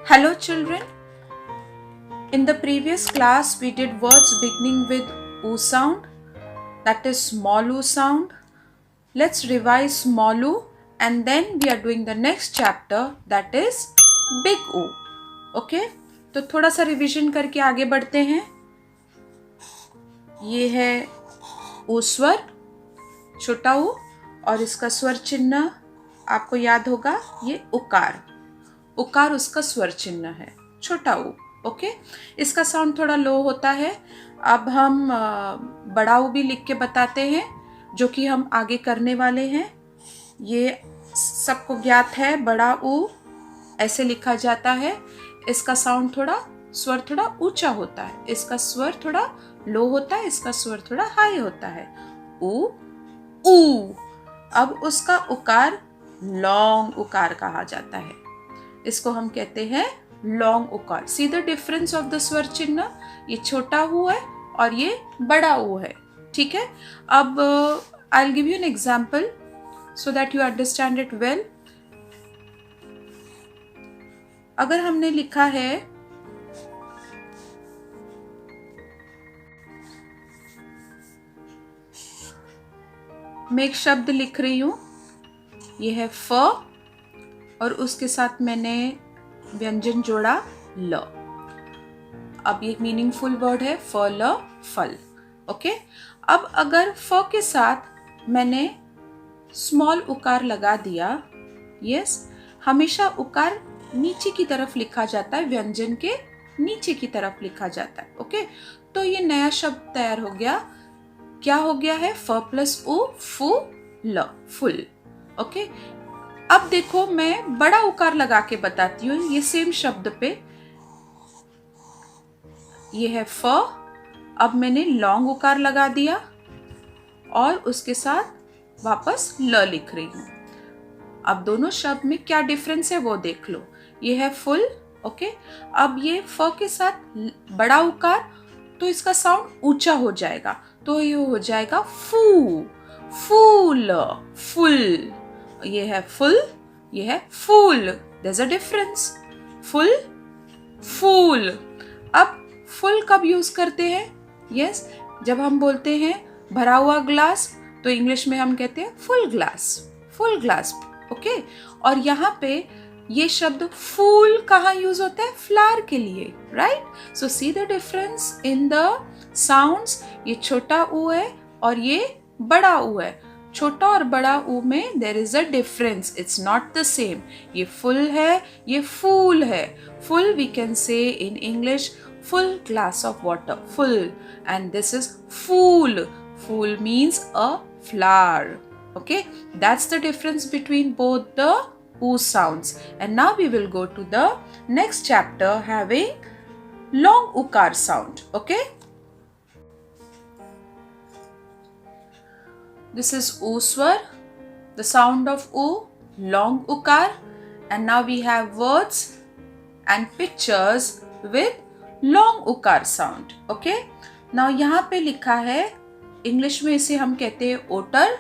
Hello children. In the previous class we did words beginning with oo sound, that is small oo sound. Let's revise small oo and then we are doing the next chapter, that is big oo. Okay? तो थोड़ा सा revision करके आगे बढ़ते हैं. ये है ऊ स्वर, छोटा ऊ, और इसका स्वर चिन्ह आपको याद होगा, ये उकार. उकार उसका स्वर चिन्ह है, छोटा ऊ. ओके, इसका साउंड थोड़ा लो होता है. अब हम बड़ा ऊ भी लिख के बताते हैं, जो कि हम आगे करने वाले हैं. ये सबको ज्ञात है, बड़ा ऊ ऐसे लिखा जाता है. इसका साउंड थोड़ा, स्वर थोड़ा ऊंचा होता है, इसका स्वर थोड़ा लो होता है, इसका स्वर थोड़ा हाई होता है. ऊ ऊ. अब उसका उकार लॉन्ग उकार कहा जाता है. इसको हम कहते हैं लॉन्ग उकार. See the difference of the स्वर चिन्ह. ये छोटा ऊ है और ये बड़ा ऊ है. ठीक है. अब I will give you an example so that you understand it well. अगर हमने लिखा है मैं एक शब्द लिख रही हूं, ये है फ और उसके साथ मैंने व्यंजन जोड़ा ल. अब ये मीनिंगफुल वर्ड है, फ ल फल. ओके. अब अगर फ के साथ मैंने स्मॉल उकार लगा दिया, यस, हमेशा उकार नीचे की तरफ लिखा जाता है, व्यंजन के नीचे की तरफ लिखा जाता है. ओके. तो ये नया शब्द तैयार हो गया. क्या हो गया है? फ प्लस उ, फू ल, फुल. ओके. अब देखो मैं बड़ा उकार लगा के बताती हूँ. ये सेम शब्द पे, ये है फ, अब मैंने लॉन्ग उकार लगा दिया और उसके साथ वापस ल लिख रही हूँ. अब दोनों शब्द में क्या डिफरेंस है वो देख लो. ये है फुल. ओके. अब ये फ के साथ बड़ा उकार, तो इसका साउंड ऊंचा हो जाएगा, तो ये हो जाएगा फू, फूल, फुल. ये है फुल, ये है फूल. There's a difference. फुल, फूल. अब फुल कब यूज करते हैं? यस, जब हम बोलते हैं भरा हुआ ग्लास, तो इंग्लिश में हम कहते हैं full glass, full glass. Okay. और यहाँ पे ये शब्द फूल कहाँ यूज होता है? फ्लावर के लिए, right? So see the difference in the sounds. ये छोटा ऊ है और ये बड़ा ऊ है. छोटा और बड़ा ऊ में there is a difference. It's not the same. ये फुल है, ये फूल है. Full we can say in English full glass of water, full, and this is fool. Fool means a flower. Okay, that's the difference between both the oo sounds. And now we will go to the next chapter having long ukar sound. Okay, this is oo swar, the sound of oo, long ukar. And now we have words and pictures with long उकार sound. Okay. Now यहां पे लिखा है, English में इसे हम कहते हैं ओटर.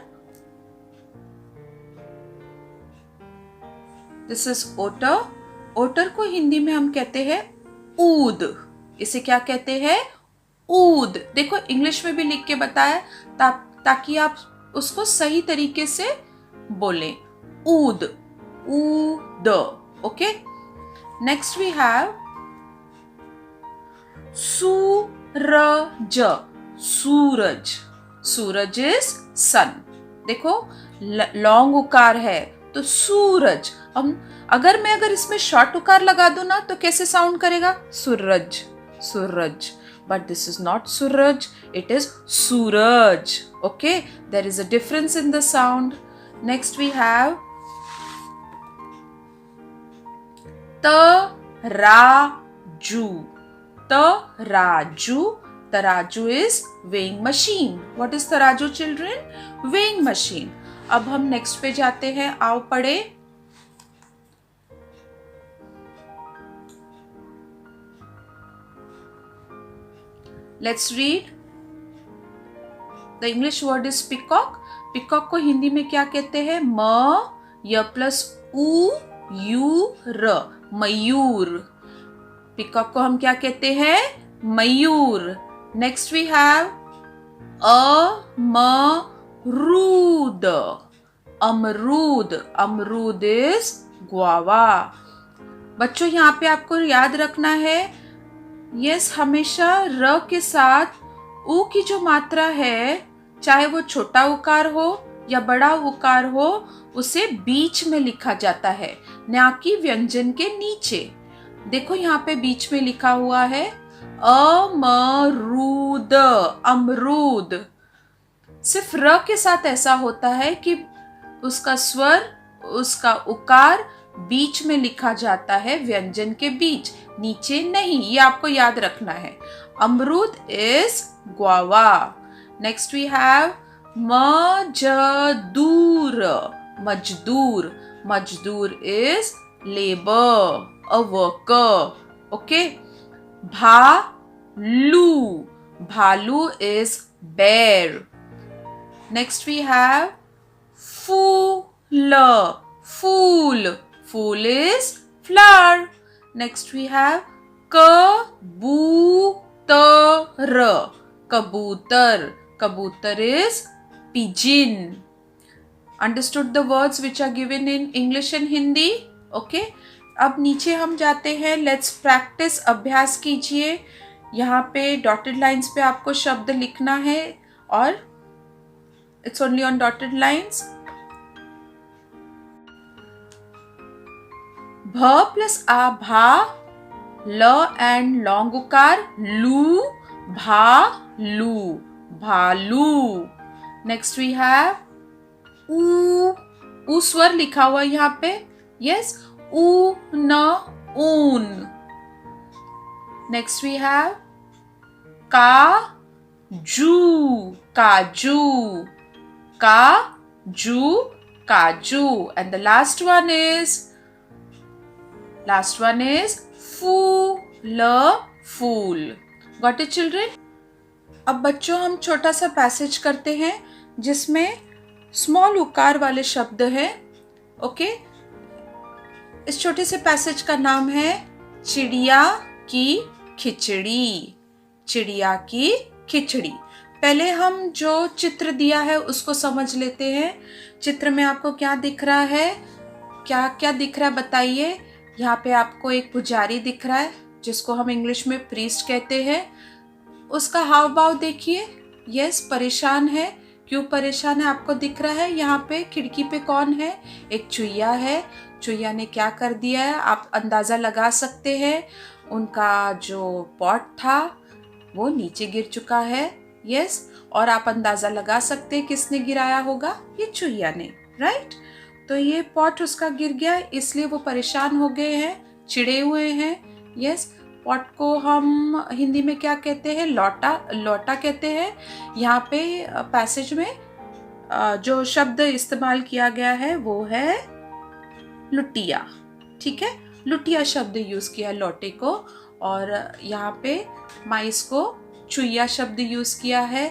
दिस इज ओटर. ओटर को हिंदी में हम कहते हैं ऊद. इसे क्या कहते हैं? ऊद. देखो इंग्लिश में भी लिख के बताया ताकि आप उसको सही तरीके से बोलें. ऊद, ऊद. Okay. Next we have suraj. Suraj. Suraj is sun. देखो लॉन्ग उकार है तो सूरज. हम अगर इसमें शॉर्ट उकार लगा दूं ना, तो कैसे साउंड करेगा? Suraj, suraj. But this is not suraj, it is suraj. Okay. There is a difference in the sound. Next we have taraju. Taraju. तराजू is weighing machine. What is तराजू children? Weighing machine. अब हम नेक्स्ट पे जाते हैं. आओ पढ़े. Let's read. The English word is peacock. peacock को हिंदी में क्या कहते हैं? म य प्लस उ यू र. मयूर। पीकॉक को हम क्या कहते हैं? मयूर। नेक्स्ट वी हैव अमरूद। अमरूद, अमरूद इज गुआवा। बच्चों यहाँ पे आपको याद रखना है, यस, हमेशा र के साथ ऊ की जो मात्रा है, चाहे वो छोटा उकार हो या बड़ा उकार हो, उसे बीच में लिखा जाता है, ना कि व्यंजन के नीचे। देखो यहाँ पे बीच में लिखा हुआ है अमरूद, अमरूद। सिर्फ र के साथ ऐसा होता है कि उसका स्वर, उसका उकार बीच में लिखा जाता है, व्यंजन के बीच, नीचे नहीं। ये आपको याद रखना है। अमरूद is guava. Next we have मजदूर। मजदूर, मजदूर is labour, a worker. Okay. भालू, भालू is bear. Next we have फूल, फूल, फूल is flower. Next we have kabootar, kabootar, kabootar is pigeon. Understood the words which are given in English and Hindi? Okay. अब नीचे हम जाते हैं, लेट्स प्रैक्टिस, अभ्यास कीजिए। यहाँ पे डॉटेड लाइन्स पे आपको शब्द लिखना है और it's only on dotted lines. भ प्लस आ, भा, ल एंड लॉन्ग उकार लू, भालू, भालू। नेक्स्ट वी हैव ऊ स्वर लिखा हुआ यहाँ पे, यस, ऊ न ऊन। नेक्स्ट वी हैव काजू, काजू, काजू, काजू। And the last one is फूल, फूल। Got it children? अब बच्चों हम छोटा सा पैसेज करते हैं जिसमें स्मॉल उकार वाले शब्द हैं। ओके। इस छोटे से पैसेज का नाम है चिड़िया की खिचड़ी। चिड़िया की खिचड़ी। पहले हम जो चित्र दिया है उसको समझ लेते हैं। चित्र में आपको क्या दिख रहा है? क्या क्या दिख रहा है बताइए। यहाँ पे आपको एक पुजारी दिख रहा है जिसको हम इंग्लिश में प्रीस्ट कहते हैं। उसका हाव भाव देखिए, यस, परेशान है। क्यों परेशान है आपको दिख रहा है। यहाँ पे खिड़की पे कौन है? एक चुईया है। चुईया ने क्या कर दिया है आप अंदाजा लगा सकते हैं। उनका जो पॉट था वो नीचे गिर चुका है, यस, और आप अंदाजा लगा सकते हैं किसने गिराया होगा, ये चुईया ने, राइट। तो ये पॉट उसका गिर गया, इसलिए वो परेशान हो गए हैं, चिड़े हुए हैं, यस। पॉट को हम हिंदी में क्या कहते हैं? लौटा, लौटा कहते हैं। यहाँ पे पैसेज में जो शब्द इस्तेमाल किया गया है वो है लुटिया, ठीक है। लुटिया शब्द यूज किया लौटे को, और यहाँ पे माइस को चुईया शब्द यूज किया है।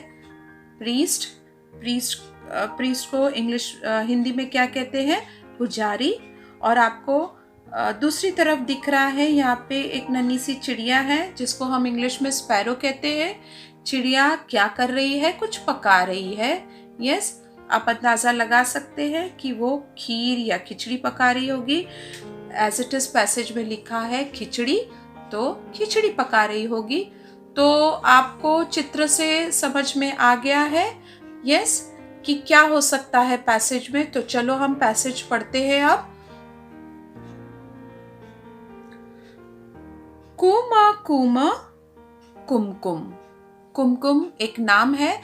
प्रीस्ट, प्रीस्ट, प्रीस्ट को इंग्लिश हिंदी में क्या कहते हैं? पुजारी। और आपको दूसरी तरफ दिख रहा है यहाँ पे एक नन्ही सी चिड़िया है जिसको हम इंग्लिश में स्पैरो कहते हैं। चिड़िया क्या कर रही है? कुछ पका रही है, यस। आप अंदाजा लगा सकते हैं कि वो खीर या खिचड़ी पका रही होगी। एज इट इज पैसेज में लिखा है खिचड़ी, तो खिचड़ी पका रही होगी। तो आपको चित्र से समझ में आ गया है, यस, कि क्या हो सकता है पैसेज में। तो चलो हम पैसेज पढ़ते हैं अब। कुमा कुमा कुमकुम। कुमकुम एक नाम है।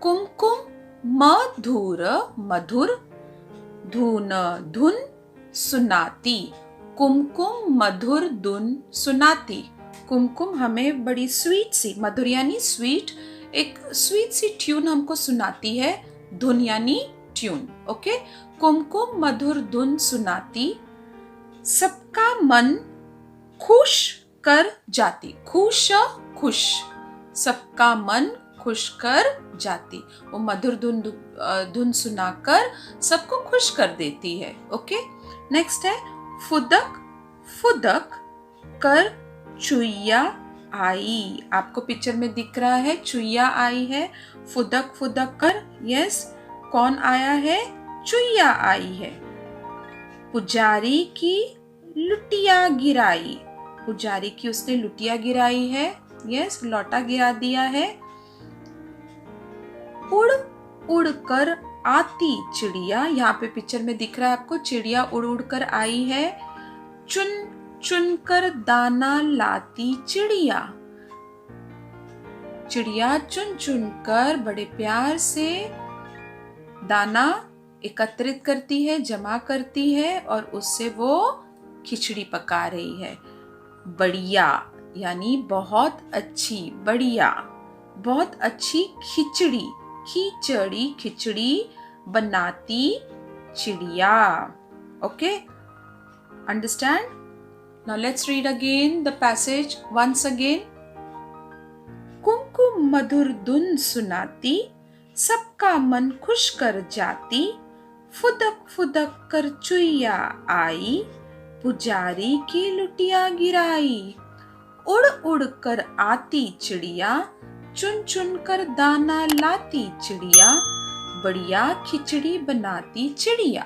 कुमकुम मधुर, मधुर, धुन, धुन, सुनाती। कुमकुम मधुर धुन सुनाती। कुमकुम हमें बड़ी स्वीट सी, मधुर यानी स्वीट, एक स्वीट सी ट्यून हमको सुनाती है। धुन यानी ट्यून, ओके। कुमकुम मधुर धुन सुनाती, सबका मन खुश कर जाती। खुश, खुश, सबका मन खुश कर जाती। वो मधुर धुन धुन सुनाकर सबको खुश कर देती है, ओके। नेक्स्ट है फुदक फुदक कर चुईया आई। आपको पिक्चर में दिख रहा है चुईया आई है। फुदक फुदक कर, यस, कौन आया है? चुईया आई है। पुजारी की लुटिया गिराई। पुजारी की उसने लुटिया गिराई है, यस, लौटा गिरा दिया है। उड़ उड़ कर आती चिड़िया, यहाँ पे पिक्चर में दिख रहा है आपको चिड़िया उड़ उड़ कर आई है। चुन चुन कर दाना लाती चिड़िया। चिड़िया चुन चुन कर बड़े प्यार से दाना एकत्रित करती है, जमा करती है और उससे वो खिचड़ी पका रही है। बढ़िया यानी बहुत अच्छी, बढ़िया, बहुत अच्छी खिचड़ी, खिचड़ी, खिचड़ी बनाती चिड़िया। Okay, understand? Now let's read again the passage once again. कुमकुम मधुर धुन सुनाती, सबका मन खुश कर जाती। फुदक फुदक कर चुईया आई, पुजारी की लुटिया गिराई। उड़ उड़ कर आती चिड़िया, चुन चुन कर दाना लाती चिड़िया। बढ़िया खिचड़ी बनाती चिड़िया।